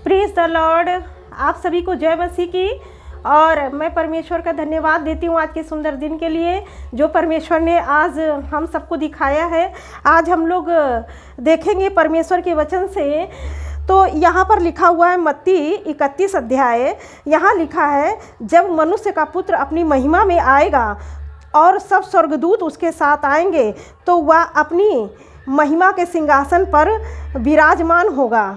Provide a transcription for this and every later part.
Praise the Lord. आप सभी को जय मसीह की। और मैं परमेश्वर का धन्यवाद देती हूँ आज के सुंदर दिन के लिए जो परमेश्वर ने आज हम सबको दिखाया है। आज हम लोग देखेंगे परमेश्वर के वचन से। तो यहाँ पर लिखा हुआ है मत्ती 31 अध्याय। यहाँ लिखा है, जब मनुष्य का पुत्र अपनी महिमा में आएगा और सब स्वर्गदूत उसके साथ आएंगे तो वह अपनी महिमा के सिंहासन पर विराजमान होगा।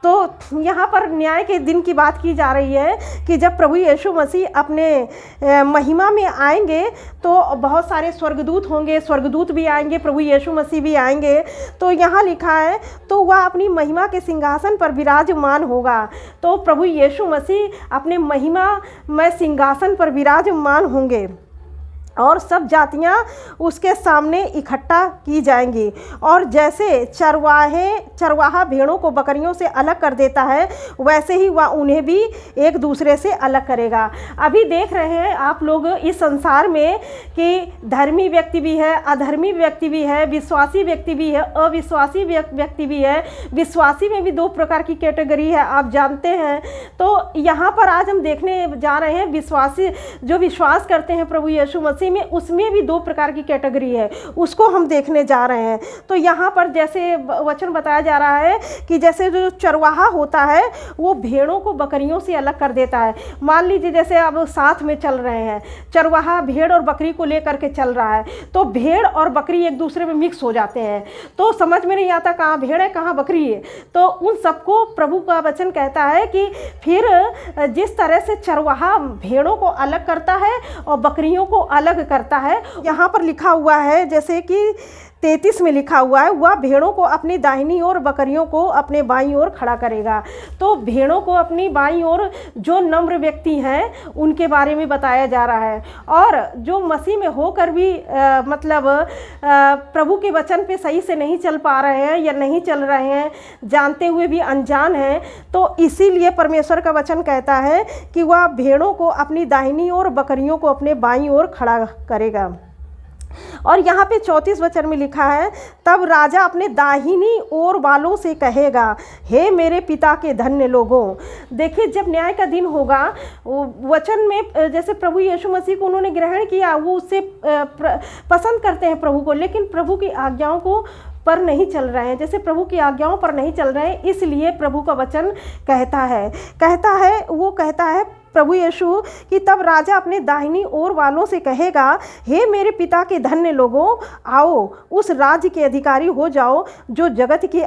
तो यहाँ पर न्याय के दिन की बात की जा रही है कि जब प्रभु यीशु मसीह अपने महिमा में आएंगे तो बहुत सारे स्वर्गदूत होंगे, स्वर्गदूत भी आएंगे, प्रभु यीशु मसीह भी आएंगे। तो यहाँ लिखा है तो वह अपनी महिमा के सिंहासन पर विराजमान होगा। तो प्रभु यीशु मसीह अपने महिमा में सिंहासन पर विराजमान होंगे और सब जातियां उसके सामने इकट्ठा की जाएंगी। और जैसे चरवाहा भेड़ों को बकरियों से अलग कर देता है, वैसे ही वह उन्हें भी एक दूसरे से अलग करेगा। अभी देख रहे हैं आप लोग इस संसार में कि धर्मी व्यक्ति भी है, अधर्मी व्यक्ति भी है, विश्वासी व्यक्ति भी है, अविश्वासी व्यक्ति भी है। विश्वासी में भी दो प्रकार की कैटेगरी है, आप जानते हैं। तो यहाँ पर आज हम देखने जा रहे हैं विश्वासी जो विश्वास करते हैं प्रभु यीशु मसीह में, उसमें भी दो प्रकार की कैटेगरी है, उसको हम देखने जा रहे हैं। तो यहाँ पर जैसे वचन बताया जा रहा है कि जैसे जो चरवाहा होता है वो भेड़ों को बकरियों से अलग कर देता है। मान लीजिए जैसे अब साथ में चल रहे हैं, चरवाहा भेड़ और बकरी को लेकर के चल रहा है, तो भेड़ और बकरी एक दूसरे में मिक्स हो जाते हैं, तो समझ में नहीं आता कहाँ भेड़ है कहाँ बकरी है। तो उन सबको प्रभु का वचन कहता है कि फिर जिस तरह से चरवाहा भेड़ों को अलग करता है और बकरियों को अलग करता है, यहाँ पर लिखा हुआ है जैसे कि 33 में लिखा हुआ है, वह भेड़ों को अपनी दाहिनी ओर, बकरियों को अपने बाईं ओर खड़ा करेगा। तो भेड़ों को अपनी बाईं ओर जो नम्र व्यक्ति हैं उनके बारे में बताया जा रहा है। और जो मसीह में होकर भी प्रभु के वचन पे सही से नहीं चल पा रहे हैं या नहीं चल रहे हैं, जानते हुए भी अनजान हैं, तो इसीलिए परमेश्वर का वचन कहता है कि वह भेड़ों को अपनी दाहिनी ओर, बकरियों को अपने बाईं ओर खड़ा करेगा। और यहाँ पे 34 वचन में लिखा है, तब राजा अपने दाहिनी ओर वालों से कहेगा, हे मेरे पिता के धन्य लोगों। देखिए जब न्याय का दिन होगा, वचन में जैसे प्रभु यीशु मसीह को उन्होंने ग्रहण किया, वो उससे पसंद करते हैं प्रभु को, लेकिन प्रभु की आज्ञाओं को पर नहीं चल रहे हैं, जैसे प्रभु की आज्ञाओं पर नहीं चल रहे हैं। इसलिए प्रभु का वचन कहता है प्रभु यीशु कि तब राजा अपने दाहिनी ओर वालों से कहेगा, हे मेरे पिता के धन्य लोगों, आओ उस राज्य के अधिकारी हो जाओ जो जगत के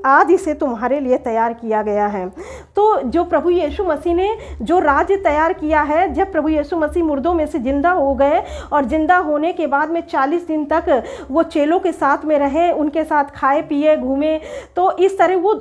आदि से तुम्हारे लिए तैयार किया गया है। तो जो प्रभु यीशु मसीह ने जो राज्य तैयार किया है, जब प्रभु यीशु मसीह मुर्दों में से जिंदा हो गए और जिंदा होने के बाद में 40 दिन तक वो चेलों के साथ में रहे, उनके साथ खाए पिए घूमे, तो इस तरह वो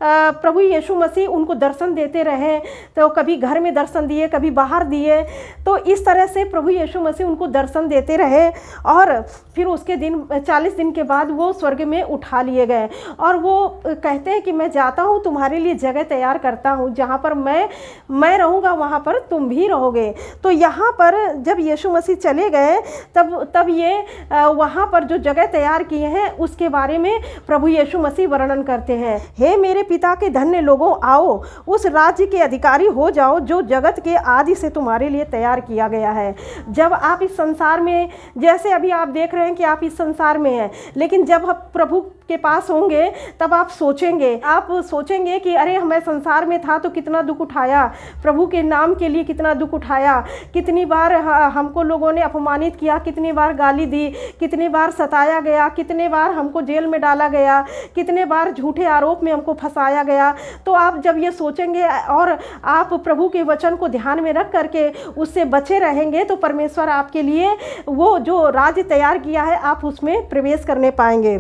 प्रभु यीशु मसीह उनको दर्शन देते रहे। तो कभी घर में दर्शन दिए, कभी बाहर दिए, तो इस तरह से प्रभु यीशु मसीह उनको दर्शन देते रहे। और फिर उसके दिन 40 दिन के बाद वो स्वर्ग में उठा लिए गए। और वो कहते हैं कि मैं जाता हूँ, तुम्हारे लिए जगह तैयार करता हूँ, जहाँ पर मैं रहूँगा वहाँ पर तुम भी रहोगे। तो यहाँ पर जब यीशु मसीह चले गए तब ये वहाँ पर जो जगह तैयार किए हैं उसके बारे में प्रभु यीशु मसीह वर्णन करते हैं, हे मेरे पिता के धन्य लोगों, आओ उस राज्य के अधिकारी हो जाओ जो जगत के आदि से तुम्हारे लिए तैयार किया गया है। जब आप इस संसार में, जैसे अभी आप देख रहे हैं कि आप इस संसार में हैं, लेकिन जब आप प्रभु के पास होंगे तब आप सोचेंगे कि अरे मैं संसार में था तो कितना दुख उठाया, प्रभु के नाम के लिए कितना दुख उठाया, कितनी बार हमको लोगों ने अपमानित किया, कितनी बार गाली दी, कितनी बार सताया गया, कितने बार हमको जेल में डाला गया, कितने बार झूठे आरोप में हमको फंसाया गया। तो आप जब ये सोचेंगे और आप प्रभु के वचन को ध्यान में रख करके उससे बचे रहेंगे, तो परमेश्वर आपके लिए वो जो राज्य तैयार किया है आप उसमें प्रवेश करने पाएंगे।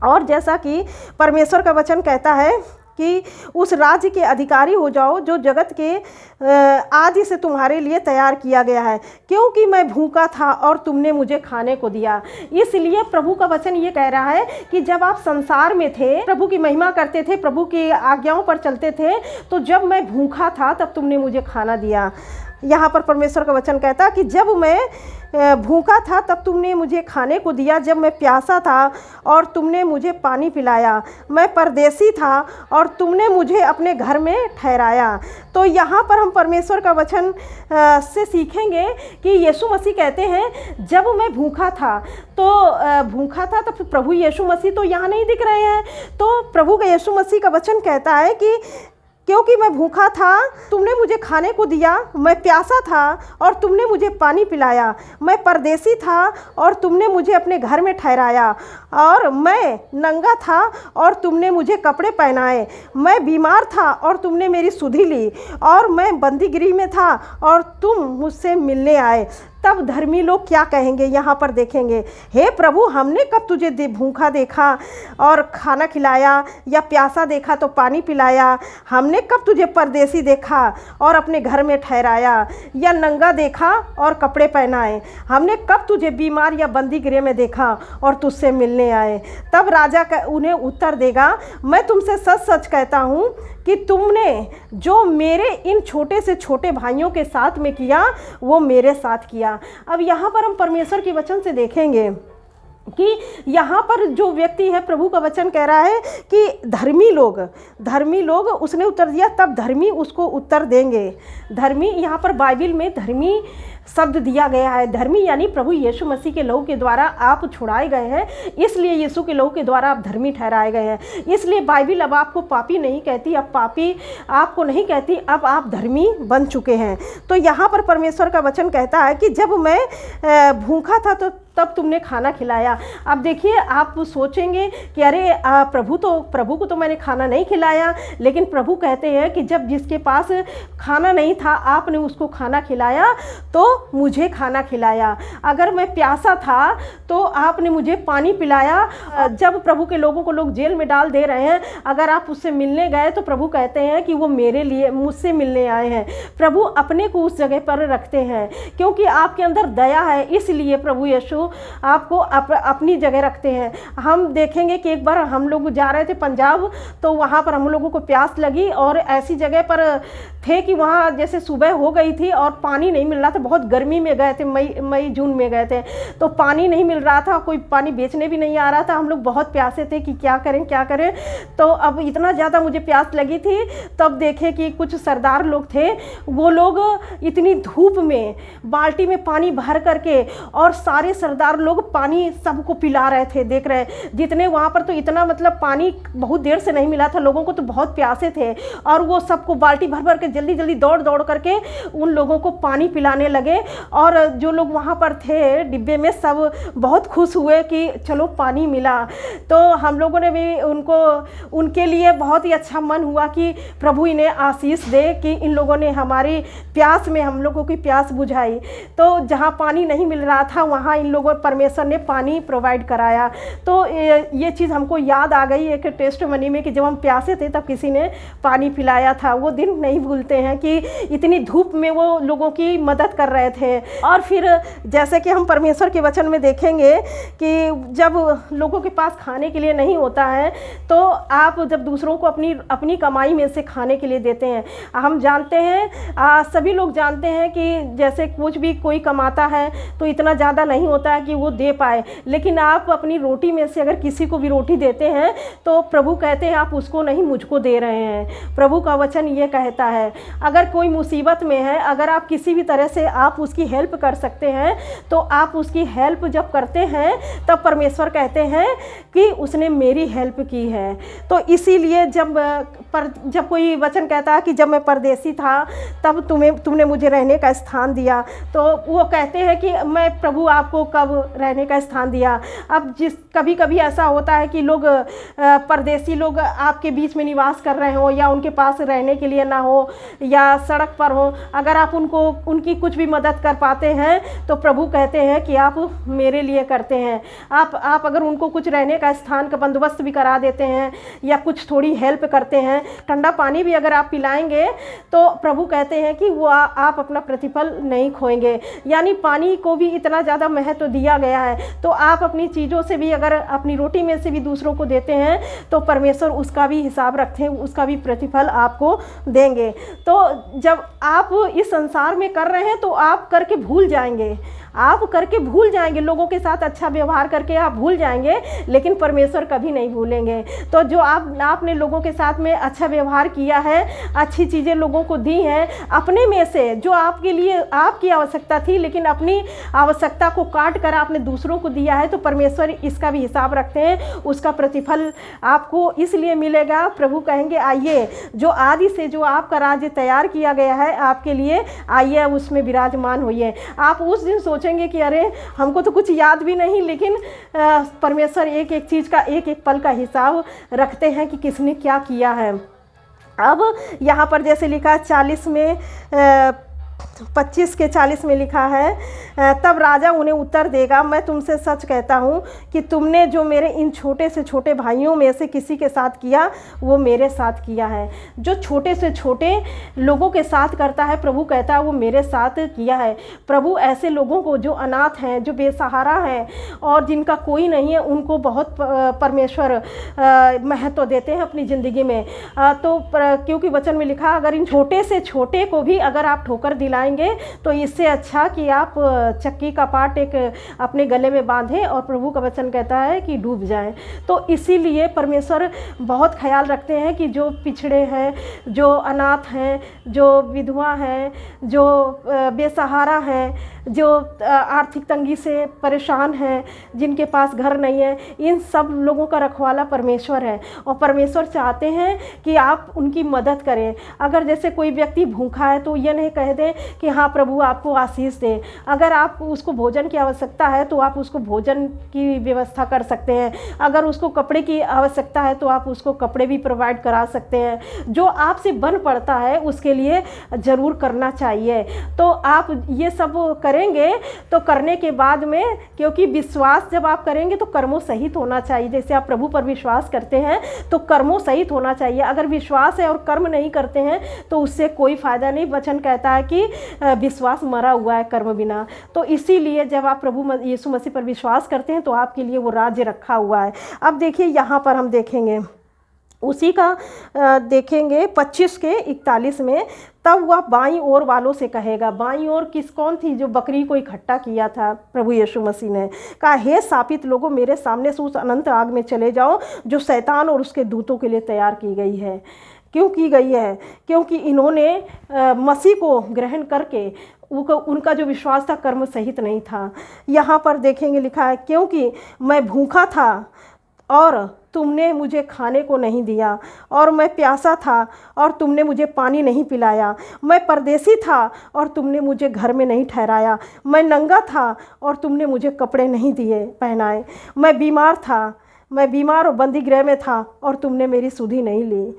और जैसा कि परमेश्वर का वचन कहता है कि उस राज्य के अधिकारी हो जाओ जो जगत के आदि से तुम्हारे लिए तैयार किया गया है, क्योंकि मैं भूखा था और तुमने मुझे खाने को दिया। इसलिए प्रभु का वचन ये कह रहा है कि जब आप संसार में थे, प्रभु की महिमा करते थे, प्रभु की आज्ञाओं पर चलते थे, तो जब मैं भूखा था तब तुमने मुझे खाना दिया। यहाँ पर परमेश्वर का वचन कहता कि जब मैं भूखा था तब तुमने मुझे खाने को दिया, जब मैं प्यासा था और तुमने मुझे पानी पिलाया, मैं परदेसी था और तुमने मुझे अपने घर में ठहराया। तो यहाँ पर हम परमेश्वर का वचन से सीखेंगे कि यीशु मसीह कहते हैं जब मैं भूखा था, तो भूखा था तब प्रभु यीशु मसीह तो यहाँ नहीं दिख रहे हैं। तो प्रभु का यीशु मसीह का वचन कहता है कि क्योंकि मैं भूखा था तुमने मुझे खाने को दिया, मैं प्यासा था और तुमने मुझे पानी पिलाया, मैं परदेसी था और तुमने मुझे अपने घर में ठहराया, और मैं नंगा था और तुमने मुझे कपड़े पहनाए, मैं बीमार था और तुमने मेरी सुधि ली, और मैं बंदीगृह में था और तुम मुझसे मिलने आए। तब धर्मी लोग क्या कहेंगे, यहाँ पर देखेंगे, हे प्रभु हमने कब तुझे भूखा देखा और खाना खिलाया, या प्यासा देखा तो पानी पिलाया, हमने कब तुझे परदेसी देखा और अपने घर में ठहराया, या नंगा देखा और कपड़े पहनाए, हमने कब तुझे बीमार या बंदी गृह में देखा और तुझसे मिलने आए। तब राजा उन्हें उत्तर देगा, मैं तुमसे सच सच कहता हूँ कि तुमने जो मेरे इन छोटे से छोटे भाइयों के साथ में किया वो मेरे साथ किया। अब यहाँ पर हम परमेश्वर के वचन से देखेंगे कि यहाँ पर जो व्यक्ति है, प्रभु का वचन कह रहा है कि धर्मी लोग उसने उत्तर दिया, तब धर्मी उसको उत्तर देंगे। धर्मी, यहाँ पर बाइबल में धर्मी शब्द दिया गया है। धर्मी यानी प्रभु यीशु मसीह के लहू के द्वारा आप छुड़ाए गए हैं, इसलिए यीशु के लहू के द्वारा आप धर्मी ठहराए गए हैं। इसलिए बाइबल अब आपको पापी नहीं कहती, अब पापी आपको नहीं कहती, अब आप धर्मी बन चुके हैं। तो यहाँ पर परमेश्वर का वचन कहता है कि जब मैं भूखा था तो तब तुमने खाना खिलाया। अब देखिए, आप सोचेंगे कि अरे प्रभु को तो मैंने खाना नहीं खिलाया, लेकिन प्रभु कहते हैं कि जब जिसके पास खाना नहीं था आपने उसको खाना खिलाया तो मुझे खाना खिलाया। अगर मैं प्यासा था तो आपने मुझे पानी पिलाया। जब प्रभु के लोगों को लोग जेल में डाल दे रहे हैं, अगर आप उससे मिलने गए तो प्रभु कहते हैं कि वो मेरे लिए मुझसे मिलने आए हैं। प्रभु अपने को उस जगह पर रखते हैं क्योंकि आपके अंदर दया है, इसलिए प्रभु यीशु आपको अपनी जगह रखते हैं। हम देखेंगे कि एक बार हम लोग जा रहे थे पंजाब, तो वहाँ पर हम लोगों को प्यास लगी और ऐसी जगह पर थे कि वहाँ जैसे सुबह हो गई थी और पानी नहीं मिल रहा था। बहुत गर्मी में गए थे, मई जून में गए थे, तो पानी नहीं मिल रहा था, कोई पानी बेचने भी नहीं आ रहा था। हम लोग बहुत प्यासे थे कि क्या करें। तो अब इतना ज़्यादा मुझे प्यास लगी थी, तब देखे कि कुछ सरदार लोग थे, वो लोग इतनी धूप में बाल्टी में पानी भर करके और सारे सरदार लोग पानी सबको पिला रहे थे। देख रहे जितने वहाँ पर, तो इतना मतलब पानी बहुत देर से नहीं मिला था लोगों को, तो बहुत प्यासे थे और वो सबको बाल्टी भर भर के जल्दी दौड़ करके उन लोगों को पानी पिलाने लगे। और जो लोग वहाँ पर थे डिब्बे में, सब बहुत खुश हुए कि चलो पानी मिला। तो हम लोगों ने भी उनके लिए बहुत ही अच्छा मन हुआ कि प्रभु इन्हें आशीष दे कि इन लोगों ने हमारी प्यास में हम लोगों की प्यास बुझाई। तो जहाँ पानी नहीं मिल रहा था वहाँ इन लोगों परमेश्वर ने पानी प्रोवाइड कराया। तो ये चीज़ हमको याद आ गई एक टेस्टमनी में कि जब हम प्यासे थे तब किसी ने पानी पिलाया था। वो दिन नहीं भूलते हैं कि इतनी धूप में वो लोगों की मदद कर रहे थे। और फिर जैसे कि हम परमेश्वर के वचन में देखेंगे कि जब लोगों के पास खाने के लिए नहीं होता है तो आप जब दूसरों को अपनी कमाई में से खाने के लिए देते हैं। हम जानते हैं, सभी लोग जानते हैं कि जैसे कुछ भी कोई कमाता है तो इतना ज़्यादा नहीं होता है कि वो दे पाए, लेकिन आप अपनी रोटी में से अगर किसी को भी रोटी देते हैं तो प्रभु कहते हैं आप उसको नहीं मुझको दे रहे हैं। प्रभु का वचन ये कहता है अगर कोई मुसीबत में है, अगर आप किसी भी तरह से आप उसकी हेल्प कर सकते हैं तो आप उसकी हेल्प जब करते हैं तब परमेश्वर कहते हैं कि उसने मेरी हेल्प की है। तो इसीलिए जब कोई वचन कहता है कि जब मैं परदेसी था तब तुमने मुझे रहने का स्थान दिया, तो वो कहते हैं कि मैं प्रभु आपको कब रहने का स्थान दिया। अब कभी कभी ऐसा होता है कि लोग परदेसी लोग आपके बीच में निवास कर रहे हो या उनके पास रहने के लिए ना हो या सड़क पर हो, अगर आप उनकी कुछ भी मदद कर पाते हैं तो प्रभु कहते हैं कि आप मेरे लिए करते हैं। आप अगर उनको कुछ रहने का स्थान का बंदोबस्त भी करा देते हैं या कुछ थोड़ी हेल्प करते हैं, ठंडा पानी भी अगर आप पिलाएंगे तो प्रभु कहते हैं कि वो आप अपना प्रतिफल नहीं खोएंगे। यानी पानी को भी इतना ज़्यादा महत्व दिया गया है, तो आप अपनी चीज़ों से भी, अगर अपनी रोटी में से भी दूसरों को देते हैं तो परमेश्वर उसका भी हिसाब रखते हैं, उसका भी प्रतिफल आपको देंगे। तो जब आप इस संसार में कर रहे हैं तो आप करके भूल जाएंगे, आप करके भूल जाएंगे, लोगों के साथ अच्छा व्यवहार करके आप भूल जाएंगे, लेकिन परमेश्वर कभी नहीं भूलेंगे। तो जो आपने लोगों के साथ में अच्छा व्यवहार किया है, अच्छी चीज़ें लोगों को दी हैं, अपने में से जो आपके लिए आपकी आवश्यकता थी लेकिन अपनी आवश्यकता को काट कर आपने दूसरों को दिया है, तो परमेश्वर इसका भी हिसाब रखते हैं, उसका प्रतिफल आपको इसलिए मिलेगा। प्रभु कहेंगे आइए, जो आदि से जो आपका राज्य तैयार किया गया है आपके लिए, आइए उसमें विराजमान होइए। आप उस दिन सोचेंगे कि अरे हमको तो कुछ याद भी नहीं, लेकिन परमेश्वर एक एक चीज़ का, एक एक पल का हिसाब रखते हैं कि किसने क्या किया है। अब यहाँ पर जैसे लिखा 40 में 25 के 40 में लिखा है, तब राजा उन्हें उत्तर देगा, मैं तुमसे सच कहता हूँ कि तुमने जो मेरे इन छोटे से छोटे भाइयों में से किसी के साथ किया वो मेरे साथ किया है। जो छोटे से छोटे लोगों के साथ करता है, प्रभु कहता है वो मेरे साथ किया है। प्रभु ऐसे लोगों को, जो अनाथ हैं, जो बेसहारा हैं और जिनका कोई नहीं है, उनको बहुत परमेश्वर महत्व देते हैं अपनी ज़िंदगी में। क्योंकि वचन में लिखा, अगर इन छोटे से छोटे को भी अगर आप ठोकर दिलाएंगे तो इससे अच्छा कि आप चक्की का पाट एक अपने गले में बांधें और प्रभु का वचन कहता है कि डूब जाएं। तो इसीलिए परमेश्वर बहुत ख्याल रखते हैं कि जो पिछड़े हैं, जो अनाथ हैं, जो विधवा हैं, जो बेसहारा हैं, जो आर्थिक तंगी से परेशान हैं, जिनके पास घर नहीं है, इन सब लोगों का रखवाला परमेश्वर है। और परमेश्वर चाहते हैं कि आप उनकी मदद करें। अगर जैसे कोई व्यक्ति भूखा है तो ये नहीं कह दें कि हाँ प्रभु आपको आशीष दे। अगर आप उसको भोजन की आवश्यकता है तो आप उसको भोजन की व्यवस्था कर सकते हैं। अगर उसको कपड़े की आवश्यकता है तो आप उसको कपड़े भी प्रोवाइड करा सकते हैं। जो आपसे बन पड़ता है उसके लिए ज़रूर करना चाहिए। तो आप ये सब करेंगे तो करने के बाद में, क्योंकि विश्वास जब आप करेंगे तो कर्मों सहित होना चाहिए। जैसे आप प्रभु पर विश्वास करते हैं तो कर्मों सहित होना चाहिए। अगर विश्वास है और कर्म नहीं करते हैं तो उससे कोई फ़ायदा नहीं। वचन कहता है कि विश्वास मरा हुआ है कर्म बिना। तो इसीलिए जब आप प्रभु यीशु मसीह पर विश्वास करते हैं तो आपके लिए वो राज्य रखा हुआ है। अब देखिए यहाँ पर हम देखेंगे उसी का देखेंगे 25 के 41 में, तब वह बाईं ओर वालों से कहेगा। बाईं ओर कौन थी? जो बकरी को इकट्ठा किया था प्रभु यीशु मसीह ने कहा, हे शापित लोगों, मेरे सामने से उस अनंत आग में चले जाओ जो शैतान और उसके दूतों के लिए तैयार की गई है। क्यों की गई है? क्योंकि इन्होंने मसीह को ग्रहण करके उनका जो विश्वास था कर्म सहित नहीं था। यहाँ पर देखेंगे लिखा है, क्योंकि मैं भूखा था और तुमने मुझे खाने को नहीं दिया, और मैं प्यासा था और तुमने मुझे पानी नहीं पिलाया, मैं परदेसी था और तुमने मुझे घर में नहीं ठहराया, मैं नंगा था और तुमने मुझे कपड़े नहीं दिए पहनाए, मैं बीमार और बंदी गृह में था और तुमने मेरी सुधि नहीं ली।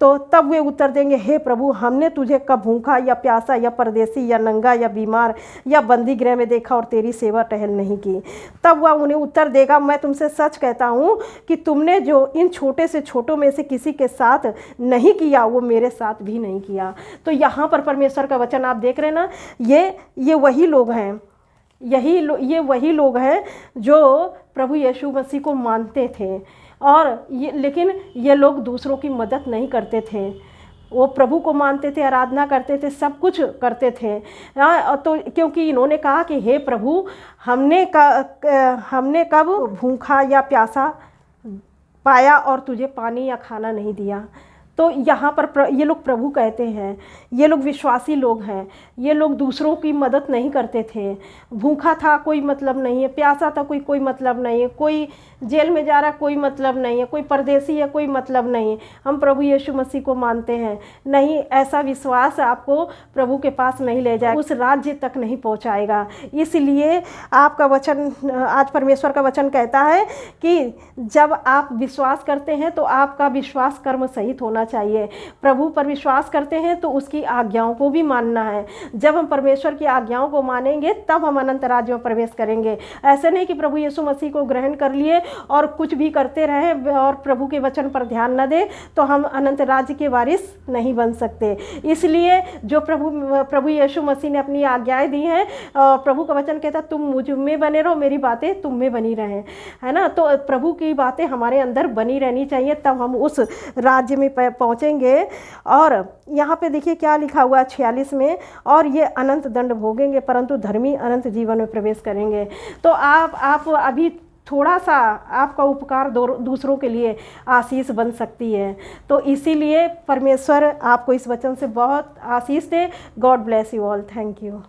तो तब वे उत्तर देंगे, हे प्रभु, हमने तुझे कब भूखा या प्यासा या परदेसी या नंगा या बीमार या बंदी गृह में देखा और तेरी सेवा टहल नहीं की। तब वह उन्हें उत्तर देगा, मैं तुमसे सच कहता हूँ कि तुमने जो इन छोटे से छोटों में से किसी के साथ नहीं किया वो मेरे साथ भी नहीं किया। तो यहाँ पर परमेश्वर का वचन आप देख रहे हैं ना, ये वही लोग हैं, ये वही लोग हैं जो प्रभु यीशु मसीह को मानते थे, और लेकिन ये लोग दूसरों की मदद नहीं करते थे। वो प्रभु को मानते थे, आराधना करते थे, सब कुछ करते थे। तो क्योंकि इन्होंने कहा कि हे प्रभु, हमने कब भूखा या प्यासा पाया और तुझे पानी या खाना नहीं दिया। तो यहाँ पर ये लोग प्रभु कहते हैं, ये लोग विश्वासी लोग हैं, ये लोग दूसरों की मदद नहीं करते थे। भूखा था कोई मतलब नहीं है, प्यासा था कोई मतलब नहीं है, कोई जेल में जा रहा कोई मतलब नहीं है, कोई परदेसी है कोई मतलब नहीं है, हम प्रभु यीशु मसीह को मानते हैं। नहीं, ऐसा विश्वास आपको प्रभु के पास नहीं ले जाए, उस राज्य तक नहीं पहुंचाएगा। इसलिए आपका वचन, आज परमेश्वर का वचन कहता है कि जब आप विश्वास करते हैं तो आपका विश्वास कर्म सहित होना चाहिए। प्रभु पर विश्वास करते हैं तो उसकी आज्ञाओं को भी मानना है। जब हम परमेश्वर की आज्ञाओं को मानेंगे तब हम अनंत राज्य में प्रवेश करेंगे। ऐसे नहीं कि प्रभु यीशु मसीह को ग्रहण कर लिए और कुछ भी करते रहें और प्रभु के वचन पर ध्यान न दें, तो हम अनंत राज्य के वारिस नहीं बन सकते। इसलिए जो प्रभु यीशु मसीह ने अपनी आज्ञाएं दी हैं, प्रभु का वचन कहता है तुम मुझ में बने रहो, मेरी बातें तुम में बनी रहें, है ना। तो प्रभु की बातें हमारे अंदर बनी रहनी चाहिए, तब हम उस राज्य में पहुँचेंगे। और यहाँ पे देखिए क्या लिखा हुआ है 46 में, और ये अनंत दंड भोगेंगे परंतु धर्मी अनंत जीवन में प्रवेश करेंगे। तो आप अभी थोड़ा सा आपका उपकार दूसरों के लिए आशीष बन सकती है। तो इसीलिए परमेश्वर आपको इस वचन से बहुत आशीष दे। God bless you all. Thank you.